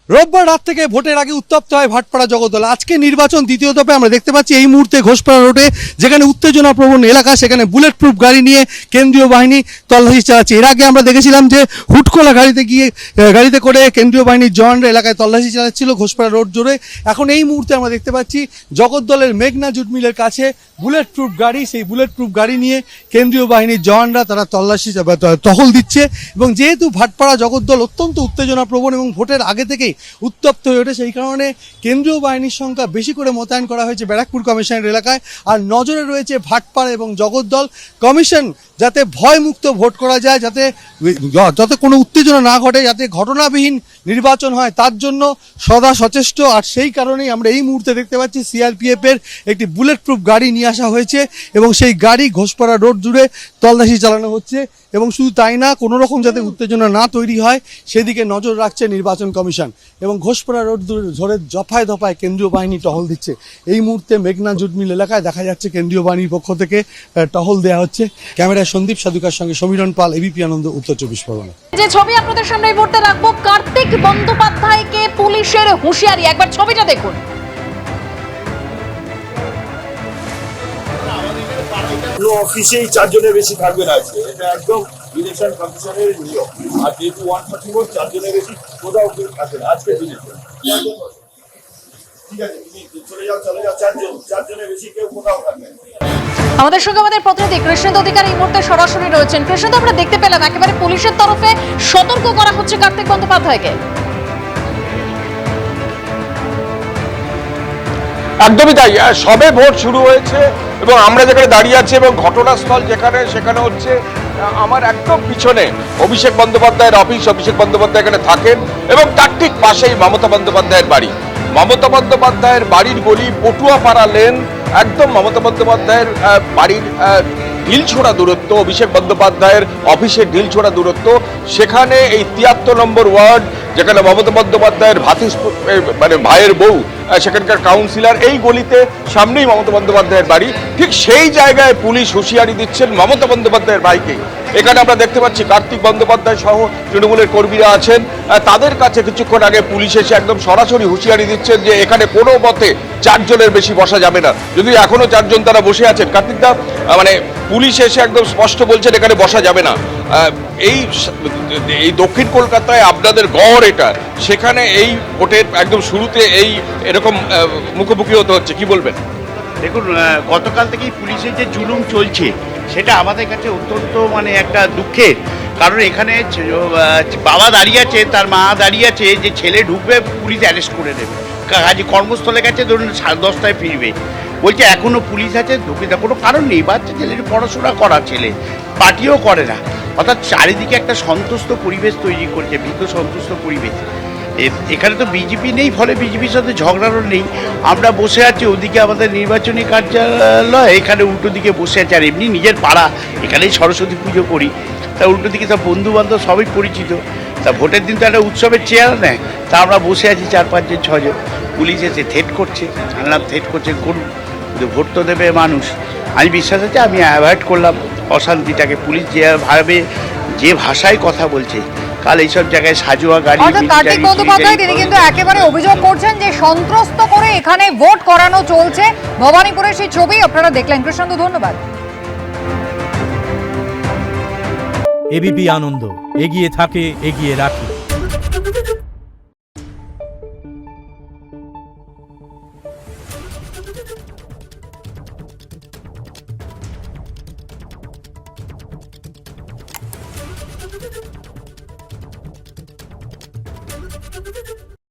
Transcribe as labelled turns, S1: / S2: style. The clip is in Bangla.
S1: রোববার রাত থেকে ভোটের আগে উত্তপ্ত হয় ভাটপাড়া জগদ্দল। আজকে নির্বাচন দ্বিতীয় ধাপে আমরা দেখতে পাচ্ছি এই মুহূর্তে ঘোষপাড়া রোডে যেখানে উত্তেজনা প্রবণ এলাকা, সেখানে বুলেট প্রুফ গাড়ি নিয়ে কেন্দ্রীয় বাহিনী তল্লাশি চালাচ্ছে। এর আগে আমরা দেখেছিলাম যে হুটকোলা গাড়িতে করে কেন্দ্রীয় বাহিনীর জওয়ানরা এলাকায় তল্লাশি চালাচ্ছিল ঘোষপাড়া রোড জুড়ে। এখন এই মুহূর্তে আমরা দেখতে পাচ্ছি জগদ্দলের মেঘনা জুট মিলের কাছে বুলেট প্রুফ গাড়ি, সেই বুলেট প্রুফ গাড়ি নিয়ে কেন্দ্রীয় বাহিনীর জওয়ানরা তারা তল্লাশি টহল দিচ্ছে। এবং যেহেতু ভাটপাড়া জগদ্দল অত্যন্ত উত্তেজনা প্রবণ এবং ভোটের আগে থেকেই উত্তপ্ত হয়ে ওঠে, সেই কারণে কেন্দ্রীয় বাহিনীর সংখ্যা বেশি করে মোতায়েন করা হয়েছে ব্যারাকপুর কমিশনের এলাকায়। আর নজরে রয়েছে ভাটপাড়া এবং জগদ্দল। কমিশন যাতে ভয়মুক্ত ভোট করা যায়, যাতে কোনো উত্তেজনা না ঘটে, যাতে ঘটনাবিহীন নির্বাচন হয়, তার জন্য সদা সচেষ্ট। আর সেই কারণেই আমরা এই মুহূর্তে দেখতে পাচ্ছি সিআরপিএফ এর একটি বুলেট প্রুফ গাড়ি নিয়ে আসা হয়েছে এবং সেই গাড়ি ঘোষপাড়া রোড জুড়ে তল্লাশি চালানো হচ্ছে। এবং শুধু তাই না, কোনো রকম যাতে উত্তেজনা না তৈরি হয় সেদিকে নজর রাখছে নির্বাচন কমিশন। এবং ঘোষপাড়া রোড ধরে দফায় দফায় কেন্দ্রীয় বাহিনী টহল দিচ্ছে। এই মুহূর্তে মেঘনা জুট মিল এলাকায় দেখা যাচ্ছে কেন্দ্রীয় বাহিনীর পক্ষ থেকে টহল দেওয়া হচ্ছে। ক্যামেরায় সন্দীপ সাধুকার সঙ্গে সমীরণ পাল, এবিপি আনন্দ, উত্তর 24 পরগনা।
S2: যে ছবি আপনাদের সামনে এই মুহূর্তে রাখবো, কার্তিক বন্দ্যোপাধ্যায়কে পুলিশের হুঁশিয়ারি। একবার ছবিটা দেখুন।
S3: কোনো অফিসেই 4 জনের বেশি থাকবে না আজকে, এটা একদম ইলেকশন কমিশনের নিয়ম। আর যেহেতু 134 4 জনের বেশি কোথাও কেউ থাকবে না আজকে দিনে। ঠিক আছে, তুমি চলে যাও 4 জনের বেশি কেউ কোথাও থাকবে না।
S2: আমাদের সঙ্গে আমাদের প্রতিনিধি কৃষ্ণেন্দু অধিকার এই মুহূর্তে সরাসরি রয়েছেন। কৃষ্ণেন্দু, আমরা দেখতে পেলাম একেবারে পুলিশের তরফে সতর্ক করা হচ্ছে কার্তিক বন্দ্যোপাধ্যায়কে।
S4: একদমই তাই, সবে ভোট শুরু হয়েছে এবং আমরা যেখানে দাঁড়িয়ে আছি এবং ঘটনাস্থল সেখানে হচ্ছে আমার একদম পিছনে অভিষেক বন্দ্যোপাধ্যায়ের অফিস। অভিষেক বন্দ্যোপাধ্যায় এখানে থাকেন এবং তার ঠিক পাশেই মমতা বন্দ্যোপাধ্যায়ের বাড়ি। মমতা বন্দ্যোপাধ্যায়ের বাড়ির গলি পটুয়াপাড়া লেন, একদম মমতা বন্দ্যোপাধ্যায়ের বাড়ির ঢিলছোড়া দূরত্ব, অভিষেক বন্দ্যোপাধ্যায়ের অফিসের ঢিলছোড়া দূরত্ব। সেখানে এই 73 নম্বর ওয়ার্ড, যেখানে মমতা বন্দ্যোপাধ্যায়ের ভাইয়ের বউ সেখানকার কাউন্সিলর, এই গলিতে সামনেই মমতা বন্দ্যোপাধ্যায়ের বাড়ি। ঠিক সেই জায়গায় পুলিশ হুঁশিয়ারি দিচ্ছেন মমতা বন্দ্যোপাধ্যায়ের ভাইকে। এখানে আমরা দেখতে পাচ্ছি কার্তিক বন্দ্যোপাধ্যায় সহ তৃণমূলের কর্মীরা আছেন, তাদের কাছে কিছুক্ষণ আগে পুলিশ এসে একদম সরাসরি হুঁশিয়ারি দিচ্ছেন যে এখানে কোনো মতে 4 জনের বেশি বসা যাবে না। যদি এখনো 4 জন তারা বসে আছেন, কার্তিক দা, পুলিশ এসে একদম স্পষ্ট বলছেন এখানে বসা যাবে না। এই দক্ষিণ কলকাতায় আপনাদের গড় এটা, সেখানে এই ভোটের একদম শুরুতে এরকম মুখোমুখি হতে হচ্ছে, কি বলবেন?
S5: দেখুন, গতকাল থেকেই পুলিশের যে জুলুম চলছে সেটা আমাদের কাছে অত্যন্ত একটা দুঃখের। কারণ এখানে বাবা দাঁড়িয়ে আছে, তার মা দাঁড়িয়ে আছে যে ছেলে ঢুকবে পুলিশ অ্যারেস্ট করে নেবে। কাজে কর্মস্থলে গেছে, ধরুন 10:30টায় ফিরবে, বলছে এখনও পুলিশ আছে, ঢুকে দেওয়ার কোনো কারণ নেই। বাচ্চা ছেলের পড়াশোনা করা ছেলে, পার্টিও করে না। অর্থাৎ চারিদিকে একটা সন্তুষ্ট পরিবেশ তৈরি করছে, ভীত সন্তুষ্ট পরিবেশ। এখানে তো বিজেপি নেই, ফলে বিজেপির সাথে ঝগড়ারও নেই। আমরা বসে আছি ওদিকে আমাদের নির্বাচনী কার্যালয়, এখানে উল্টো দিকে বসে আছে। আর এমনি নিজের পাড়া, এখানেই সরস্বতী পুজো করি, তা উল্টো দিকে সব বন্ধুবান্ধব সবই পরিচিত। তা ভোটের দিন তো একটা উৎসবের চেয়ার নেয়, তা আমরা বসে আছি 4-5 জন 6 জন। পুলিশ এসে থ্রেট করছে, আনলাম থ্রেট করছে, করুন, কিন্তু ভোট তো দেবে মানুষ। আমি বিশ্বাস আছে, আমি অ্যাভয়েড করলাম অশান্তিটাকে। পুলিশ যে ভাষায় কথা বলছে, কাল এইসব জায়গায় সাজোয়া গাড়ি।
S2: কার্তিক বন্দ্যোপাধ্যায় তিনি কিন্তু একেবারে অভিযোগ করছেন যে সন্ত্রস্ত করে এখানে ভোট করানো চলছে। ভবানীপুরের সেই ছবি আপনারা দেখলেন। কৃষ্ণেন্দু, ধন্যবাদ।
S6: এবিপি আনন্দ, এগিয়ে থাকে, এগিয়ে রাখে।